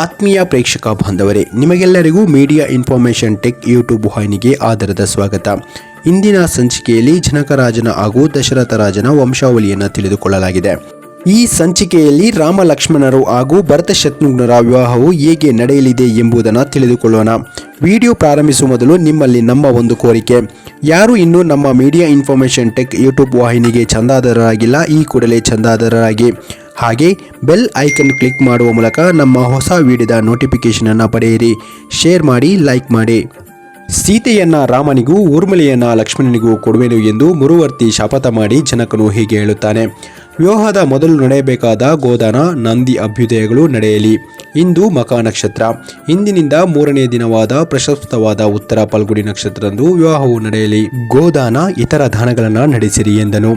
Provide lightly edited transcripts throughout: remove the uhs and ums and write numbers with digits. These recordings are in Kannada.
ಆತ್ಮೀಯ ಪ್ರೇಕ್ಷಕ ಬಾಂಧವರೇ, ನಿಮಗೆಲ್ಲರಿಗೂ ಮೀಡಿಯಾ ಇನ್ಫಾರ್ಮೇಷನ್ ಟೆಕ್ ಯೂಟ್ಯೂಬ್ ವಾಹಿನಿಗೆ ಆದರದ ಸ್ವಾಗತ. ಇಂದಿನ ಸಂಚಿಕೆಯಲ್ಲಿ ಜನಕರಾಜನ ಹಾಗೂ ದಶರಥ ರಾಜನ ವಂಶಾವಳಿಯನ್ನು ತಿಳಿದುಕೊಳ್ಳಲಾಗಿದೆ. ಈ ಸಂಚಿಕೆಯಲ್ಲಿ ರಾಮ ಲಕ್ಷ್ಮಣರು ಹಾಗೂ ಭರತ ಶತ್ರುಘ್ನರ ವಿವಾಹವು ಹೇಗೆ ನಡೆಯಲಿದೆ ಎಂಬುದನ್ನು ತಿಳಿದುಕೊಳ್ಳೋಣ. ವಿಡಿಯೋ ಪ್ರಾರಂಭಿಸುವ ಮೊದಲು ನಿಮ್ಮಲ್ಲಿ ನಮ್ಮ ಒಂದು ಕೋರಿಕೆ, ಯಾರು ಇನ್ನೂ ನಮ್ಮ ಮೀಡಿಯಾ ಇನ್ಫಾರ್ಮೇಷನ್ ಟೆಕ್ ಯೂಟ್ಯೂಬ್ ವಾಹಿನಿಗೆ ಚಂದಾದಾರರಾಗಿಲ್ಲ, ಈ ಕೂಡಲೇ ಚಂದಾದಾರರಾಗಿ. ಹಾಗೆ ಬೆಲ್ ಐಕನ್ ಕ್ಲಿಕ್ ಮಾಡುವ ಮೂಲಕ ನಮ್ಮ ಹೊಸ ವಿಡಿಯೋದ ನೋಟಿಫಿಕೇಶನ್ ಅನ್ನು ಪಡೆಯಿರಿ. ಶೇರ್ ಮಾಡಿ, ಲೈಕ್ ಮಾಡಿ. ಸೀತೆಯನ್ನ ರಾಮನಿಗೂ ಊರ್ಮಿಳೆಯನ್ನ ಲಕ್ಷ್ಮಣನಿಗೂ ಕೊಡುವೆನು ಎಂದು ಮುರುವರ್ತಿ ಶಪಥ ಮಾಡಿ ಜನಕನು ಹೀಗೆ ಹೇಳುತ್ತಾನೆ. ವಿವಾಹದ ಮೊದಲು ನಡೆಯಬೇಕಾದ ಗೋದಾನ, ನಂದಿ ಅಭ್ಯುದಯಗಳು ನಡೆಯಲಿ. ಇಂದು ಮಖ ನಕ್ಷತ್ರ. ಇಂದಿನಿಂದ 3ನೇ ದಿನವಾದ ಪ್ರಶಸ್ತವಾದ ಉತ್ತರ ಫಲ್ಗುಣಿ ನಕ್ಷತ್ರದಂದು ವಿವಾಹವು ನಡೆಯಲಿ. ಗೋದಾನ ಇತರ ದಾನಗಳನ್ನು ನಡೆಸಿರಿ ಎಂದನು.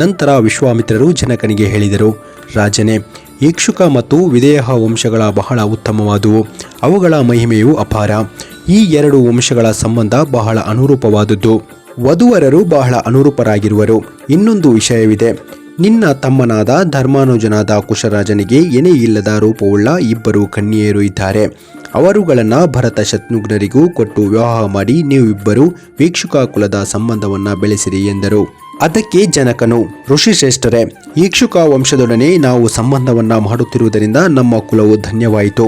ನಂತರ ವಿಶ್ವಾಮಿತ್ರರು ಜನಕನಿಗೆ ಹೇಳಿದರು, ರಾಜನೇ, ಇಕ್ಷುಕ ಮತ್ತು ವಿದೇಹ ವಂಶಗಳ ಬಹಳ ಉತ್ತಮವಾದುವು. ಅವುಗಳ ಮಹಿಮೆಯು ಅಪಾರ. ಈ ಎರಡು ವಂಶಗಳ ಸಂಬಂಧ ಬಹಳ ಅನುರೂಪವಾದದ್ದು. ವಧುವರರು ಬಹಳ ಅನುರೂಪರಾಗಿರುವರು. ಇನ್ನೊಂದು ವಿಷಯವಿದೆ. ನಿನ್ನ ತಮ್ಮನಾದ ಧರ್ಮಾನುಜನಾದ ಕುಶರಾಜನಿಗೆ ಎನೆ ಇಲ್ಲದ ರೂಪವುಳ್ಳ 2 ಕನ್ಯೆಯರು ಇದ್ದಾರೆ. ಅವರುಗಳನ್ನು ಭರತ ಶತ್ರುಘ್ನರಿಗೂ ಕೊಟ್ಟು ವಿವಾಹ ಮಾಡಿ ನೀವಿಬ್ಬರು ವೀಕ್ಷುಕ ಕುಲದ ಸಂಬಂಧವನ್ನು ಬೆಳೆಸಿರಿ ಎಂದರು. ಅದಕ್ಕೆ ಜನಕನು, ಋಷಿಶ್ರೇಷ್ಠರೇ, ಈಕ್ಷುಕ ವಂಶದೊಡನೆ ನಾವು ಸಂಬಂಧವನ್ನ ಮಾಡುತ್ತಿರುವುದರಿಂದ ನಮ್ಮ ಕುಲವು ಧನ್ಯವಾಯಿತು.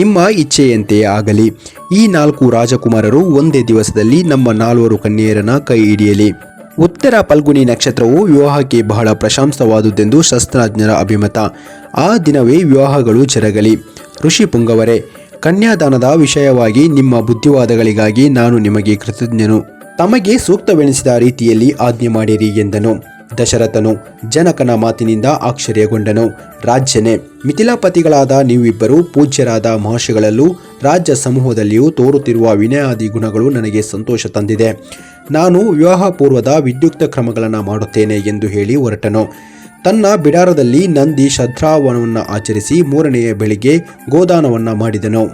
ನಿಮ್ಮ ಇಚ್ಛೆಯಂತೆಯೇ ಆಗಲಿ. ಈ 4 ರಾಜಕುಮಾರರು ಒಂದೇ ದಿವಸದಲ್ಲಿ ನಮ್ಮ 4 ಕನ್ಯೆಯರನ್ನ ಕೈ ಹಿಡಿಯಲಿ. ಉತ್ತರ ಫಲ್ಗುಣಿ ನಕ್ಷತ್ರವು ವಿವಾಹಕ್ಕೆ ಬಹಳ ಪ್ರಶಂಸವಾದುದೆಂದು ಶಾಸ್ತ್ರಜ್ಞರ ಅಭಿಮತ. ಆ ದಿನವೇ ವಿವಾಹಗಳು ಜರಗಲಿ. ಋಷಿ ಪುಂಗವರೇ, ಕನ್ಯಾದಾನದ ವಿಷಯವಾಗಿ ನಿಮ್ಮ ಬುದ್ಧಿವಾದಗಳಿಗಾಗಿ ನಾನು ನಿಮಗೆ ಕೃತಜ್ಞನು. ತಮಗೆ ಸೂಕ್ತವೆನಿಸಿದ ರೀತಿಯಲ್ಲಿ ಆಜ್ಞೆ ಮಾಡಿರಿ ಎಂದನು. ದಶರಥನು ಜನಕನ ಮಾತಿನಿಂದ ಆಶ್ಚರ್ಯಗೊಂಡನು. ರಾಜ್ಯನೇ, ಮಿಥಿಲಾಪತಿಗಳಾದ ನೀವಿಬ್ಬರು ಪೂಜ್ಯರಾದ ಮಹರ್ಷಿಗಳಲ್ಲೂ ರಾಜ್ಯ ಸಮೂಹದಲ್ಲಿಯೂ ತೋರುತ್ತಿರುವ ವಿನಯಾದಿ ಗುಣಗಳು ನನಗೆ ಸಂತೋಷ ತಂದಿದೆ. ನಾನು ವಿವಾಹ ಪೂರ್ವದ ವಿದ್ಯುಕ್ತ ಕ್ರಮಗಳನ್ನು ಮಾಡುತ್ತೇನೆ ಎಂದು ಹೇಳಿ ಹೊರಟನು. ತನ್ನ ಬಿಡಾರದಲ್ಲಿ ನಂದಿ ಶ್ರದ್ಧಾವನವನ್ನು ಆಚರಿಸಿ 3ನೆಯ ಬೆಳಿಗ್ಗೆ ಗೋದಾನವನ್ನು ಮಾಡಿದನು.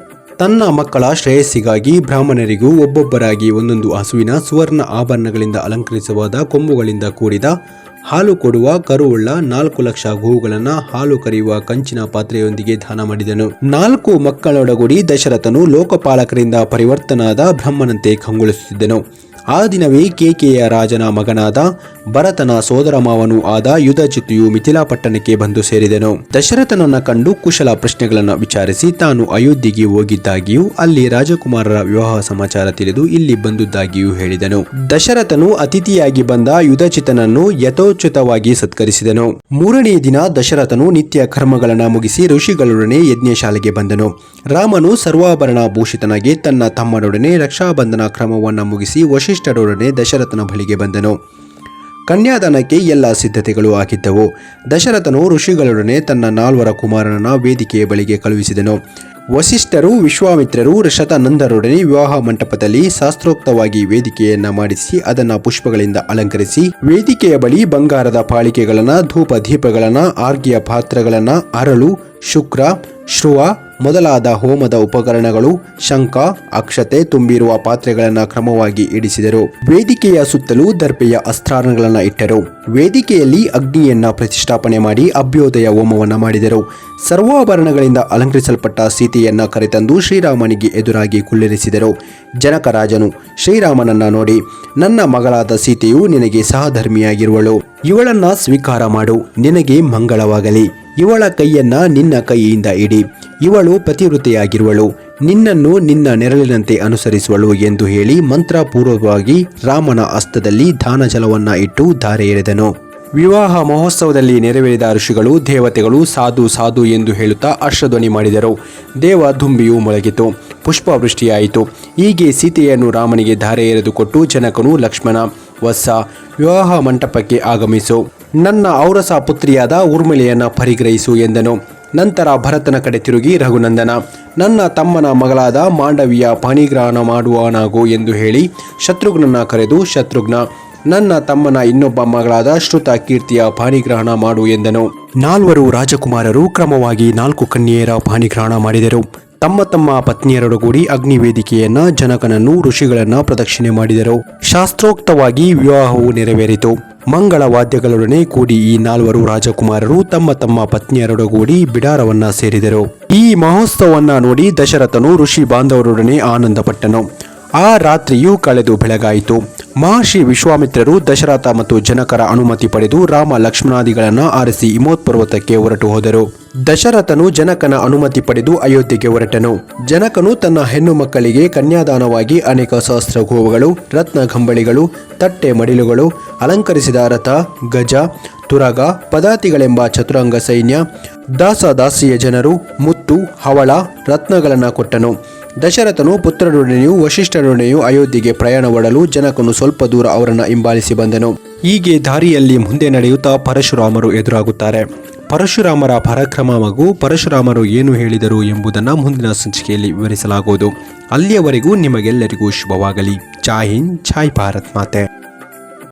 ತನ್ನ ಮಕ್ಕಳ ಶ್ರೇಯಸ್ಸಿಗಾಗಿ ಬ್ರಾಹ್ಮಣರಿಗೂ ಒಬ್ಬೊಬ್ಬರಾಗಿ 1 ಹಸುವಿನ ಸುವರ್ಣ ಆಭರಣಗಳಿಂದ ಅಲಂಕರಿಸವಾದ ಕೊಂಬುಗಳಿಂದ ಕೂಡಿದ ಹಾಲು ಕೊಡುವ ಕರುವುಳ್ಳ 4 ಲಕ್ಷ ಗೋವುಗಳನ್ನು ಹಾಲು ಕರೆಯುವ ಕಂಚಿನ ಪಾತ್ರೆಯೊಂದಿಗೆ ದಾನ ಮಾಡಿದನು. 4 ಮಕ್ಕಳೊಡಗೂಡಿ ದಶರಥನು ಲೋಕಪಾಲಕರಿಂದ ಪರಿವರ್ತನಾದ ಬ್ರಹ್ಮನಂತೆ ಕಂಗೊಳಿಸುತ್ತಿದ್ದನು. ಆ ದಿನವೇ ಕೇಕೆಯ ರಾಜನ ಮಗನಾದ ಭರತನ ಸೋದರ ಮಾವನೂ ಆದ ಯುಧಚಿತ್ತುಯು ಮಿಥಿಲಾ ಪಟ್ಟಣಕ್ಕೆ ಬಂದು ಸೇರಿದನು. ದಶರಥನನ್ನ ಕಂಡು ಕುಶಲ ಪ್ರಶ್ನೆಗಳನ್ನು ವಿಚಾರಿಸಿ ತಾನು ಅಯೋಧ್ಯೆಗೆ ಹೋಗಿದ್ದಾಗಿಯೂ ಅಲ್ಲಿ ರಾಜಕುಮಾರರ ವಿವಾಹ ಸಮಾಚಾರ ತಿಳಿದು ಇಲ್ಲಿ ಬಂದುದಾಗಿಯೂ ಹೇಳಿದನು. ದಶರಥನು ಅತಿಥಿಯಾಗಿ ಬಂದ ಯುಧಚಿತ್ತನನ್ನು ಯಥೋಚಿತವಾಗಿ ಸತ್ಕರಿಸಿದನು. 3ನೇ ದಿನ ದಶರಥನು ನಿತ್ಯ ಕರ್ಮಗಳನ್ನು ಮುಗಿಸಿ ಋಷಿಗಳೊಡನೆ ಯಜ್ಞಶಾಲೆಗೆ ಬಂದನು. ರಾಮನು ಸರ್ವಾಭರಣ ಭೂಷಿತನಾಗಿ ತನ್ನ ತಮ್ಮನೊಡನೆ ರಕ್ಷಾಬಂಧನ ಕ್ರಮವನ್ನು ಮುಗಿಸಿ ವಶಿಷ್ಠರೊಡನೆ ದಶರಥನ ಬಳಿಗೆ ಬಂದನು. ಕನ್ಯಾದಾನಕ್ಕೆ ಎಲ್ಲ ಸಿದ್ಧತೆಗಳು ಆಗಿದ್ದವು. ದಶರಥನು ಋಷಿಗಳೊಡನೆ ತನ್ನ 4 ಕುಮಾರನನ್ನ ವೇದಿಕೆಯ ಬಳಿಗೆ ಕಳುಹಿಸಿದನು. ವಸಿಷ್ಠರು, ವಿಶ್ವಾಮಿತ್ರರು, ಶತನಂದರೊಡನೆ ವಿವಾಹ ಮಂಟಪದಲ್ಲಿ ಶಾಸ್ತ್ರೋಕ್ತವಾಗಿ ವೇದಿಕೆಯನ್ನ ಮಾಡಿಸಿ ಅದನ್ನು ಪುಷ್ಪಗಳಿಂದ ಅಲಂಕರಿಸಿ ವೇದಿಕೆಯ ಬಳಿ ಬಂಗಾರದ ಪಾಳಿಕೆಗಳನ್ನ, ಧೂಪ ದೀಪಗಳನ್ನ, ಆರ್ಘ್ಯ ಪಾತ್ರಗಳನ್ನ, ಅರಳು, ಶುಕ್ರ, ಶ್ರುವ ಮೊದಲಾದ ಹೋಮದ ಉಪಕರಣಗಳು, ಶಂಖ, ಅಕ್ಷತೆ ತುಂಬಿರುವ ಪಾತ್ರೆಗಳನ್ನು ಕ್ರಮವಾಗಿ ಇಡಿಸಿದರು. ವೇದಿಕೆಯ ಸುತ್ತಲೂ ದರ್ಪೆಯ ಅಸ್ತ್ರಾರಗಳನ್ನು ಇಟ್ಟರು. ವೇದಿಕೆಯಲ್ಲಿ ಅಗ್ನಿಯನ್ನ ಪ್ರತಿಷ್ಠಾಪನೆ ಮಾಡಿ ಅಭ್ಯೋದಯ ಹೋಮವನ್ನ ಮಾಡಿದರು. ಸರ್ವಾಭರಣಗಳಿಂದ ಅಲಂಕರಿಸಲ್ಪಟ್ಟ ಸೀತೆಯನ್ನ ಕರೆತಂದು ಶ್ರೀರಾಮನಿಗೆ ಎದುರಾಗಿ ಕುಳ್ಳಿರಿಸಿದರು. ಜನಕರಾಜನು ಶ್ರೀರಾಮನನ್ನ ನೋಡಿ, ನನ್ನ ಮಗಳಾದ ಸೀತೆಯು ನಿನಗೆ ಸಹಧರ್ಮಿಯಾಗಿರುವಳು. ಇವಳನ್ನ ಸ್ವೀಕಾರ ಮಾಡು, ನಿನಗೆ ಮಂಗಳವಾಗಲಿ. ಇವಳ ಕೈಯನ್ನ ನಿನ್ನ ಕೈಯಿಂದ ಇಡಿ. ಇವಳು ಪತಿವೃತೆಯಾಗಿರುವಳು, ನಿನ್ನನ್ನು ನಿನ್ನ ನೆರಳಿನಂತೆ ಅನುಸರಿಸುವಳು ಎಂದು ಹೇಳಿ ಮಂತ್ರಪೂರ್ವಕವಾಗಿ ರಾಮನ ಹಸ್ತದಲ್ಲಿ ದಾನ ಜಲವನ್ನ ಇಟ್ಟು ಧಾರೆ ಎಳೆದನು. ವಿವಾಹ ಮಹೋತ್ಸವದಲ್ಲಿ ನೆರವೇರಿದ ಋಷಿಗಳು, ದೇವತೆಗಳು ಸಾಧು ಸಾಧು ಎಂದು ಹೇಳುತ್ತಾ ಹರ್ಷಧ್ವನಿ ಮಾಡಿದರು. ದೇವ ದುಂಬಿಯು ಮೊಳಗಿತು, ಪುಷ್ಪವೃಷ್ಟಿಯಾಯಿತು. ಹೀಗೆ ಸೀತೆಯನ್ನು ರಾಮನಿಗೆ ಧಾರೆ ಎರೆದುಕೊಟ್ಟು ಜನಕನು, ಲಕ್ಷ್ಮಣ, ವತ್ಸ, ವಿವಾಹ ಮಂಟಪಕ್ಕೆ ಆಗಮಿಸು. ನನ್ನ ಔರಸ ಪುತ್ರಿಯಾದ ಊರ್ಮಿಳೆಯನ್ನ ಪರಿಗ್ರಹಿಸು ಎಂದನು. ನಂತರ ಭರತನ ಕಡೆ ತಿರುಗಿ, ರಘುನಂದನ, ನನ್ನ ತಮ್ಮನ ಮಗಳಾದ ಮಾಂಡವಿಯ ಪಾಣಿಗ್ರಹಣ ಮಾಡುವನಾಗು ಎಂದು ಹೇಳಿ ಶತ್ರುಘ್ನನ್ನ ಕರೆದು, ಶತ್ರುಘ್ನ, ನನ್ನ ತಮ್ಮನ ಇನ್ನೊಬ್ಬ ಮಗಳಾದ ಶ್ರುತ ಕೀರ್ತಿಯ ಪಾಣಿಗ್ರಹಣ ಮಾಡು ಎಂದನು. 4 ರಾಜಕುಮಾರರು ಕ್ರಮವಾಗಿ 4 ಕನ್ಯೆಯರ ಪಾಣಿಗ್ರಹಣ ಮಾಡಿದರು. ತಮ್ಮ ತಮ್ಮ ಪತ್ನಿಯರೊಡಗೂಡಿ ಅಗ್ನಿ ವೇದಿಕೆಯನ್ನ, ಜನಕನನ್ನು, ಋಷಿಗಳನ್ನ ಪ್ರದಕ್ಷಿಣೆ ಮಾಡಿದರು. ಶಾಸ್ತ್ರೋಕ್ತವಾಗಿ ವಿವಾಹವು ನೆರವೇರಿತು. ಮಂಗಳ ವಾದ್ಯಗಳೊಡನೆ ಕೂಡಿ ಈ 4 ರಾಜಕುಮಾರರು ತಮ್ಮ ತಮ್ಮ ಪತ್ನಿಯರೊಡಗೂಡಿ ಬಿಡಾರವನ್ನ ಸೇರಿದರು. ಈ ಮಹೋತ್ಸವವನ್ನ ನೋಡಿ ದಶರಥನು ಋಷಿ ಬಾಂಧವರೊಡನೆ ಆನಂದಪಟ್ಟನು. ಆ ರಾತ್ರಿಯೂ ಕಳೆದು ಬೆಳಗಾಯಿತು. ಮಹರ್ಷಿ ವಿಶ್ವಾಮಿತ್ರರು ದಶರಥ ಮತ್ತು ಜನಕರ ಅನುಮತಿ ಪಡೆದು ರಾಮ ಲಕ್ಷ್ಮಣಾದಿಗಳನ್ನ ಆರಿಸಿ ಹಿಮೋತ್ ಪರ್ವತಕ್ಕೆ ಹೊರಟು ಹೋದರು. ದಶರಥನು ಜನಕನ ಅನುಮತಿ ಪಡೆದು ಅಯೋಧ್ಯೆಗೆ ಹೊರಟನು. ಜನಕನು ತನ್ನ ಹೆಣ್ಣು ಮಕ್ಕಳಿಗೆ ಕನ್ಯಾದಾನವಾಗಿ ಅನೇಕ ಸಹಸ್ರ ಗೋವುಗಳು, ರತ್ನ ಗಂಬಳಿಗಳು, ತಟ್ಟೆ ಮಡಿಲುಗಳು, ಅಲಂಕರಿಸಿದ ರಥ, ಗಜ, ತುರಗ, ಪದಾತಿಗಳೆಂಬ ಚತುರಂಗ ಸೈನ್ಯ, ದಾಸದಾಸಿಯ ಜನರು, ಮುತ್ತು, ಹವಳ, ರತ್ನಗಳನ್ನು ಕೊಟ್ಟನು. ದಶರಥನು ಪುತ್ರರೊಡನೆಯೂ ವಶಿಷ್ಠರೊಡನೆಯೂ ಅಯೋಧ್ಯೆಗೆ ಪ್ರಯಾಣ ಮಾಡಲು ಜನಕನು ಸ್ವಲ್ಪ ದೂರ ಅವರನ್ನು ಹಿಂಬಾಲಿಸಿ ಬಂದನು. ಹೀಗೆ ದಾರಿಯಲ್ಲಿ ಮುಂದೆ ನಡೆಯುತ್ತಾ ಪರಶುರಾಮರು ಎದುರಾಗುತ್ತಾರೆ. ಪರಶುರಾಮರ ಪರಾಕ್ರಮ ಹಾಗೂ ಪರಶುರಾಮರು ಏನು ಹೇಳಿದರು ಎಂಬುದನ್ನು ಮುಂದಿನ ಸಂಚಿಕೆಯಲ್ಲಿ ವಿವರಿಸಲಾಗುವುದು. ಅಲ್ಲಿಯವರೆಗೂ ನಿಮಗೆಲ್ಲರಿಗೂ ಶುಭವಾಗಲಿ. ಜೈ ಹಿಂದ್, ಜೈ ಭಾರತ್ ಮಾತೆ.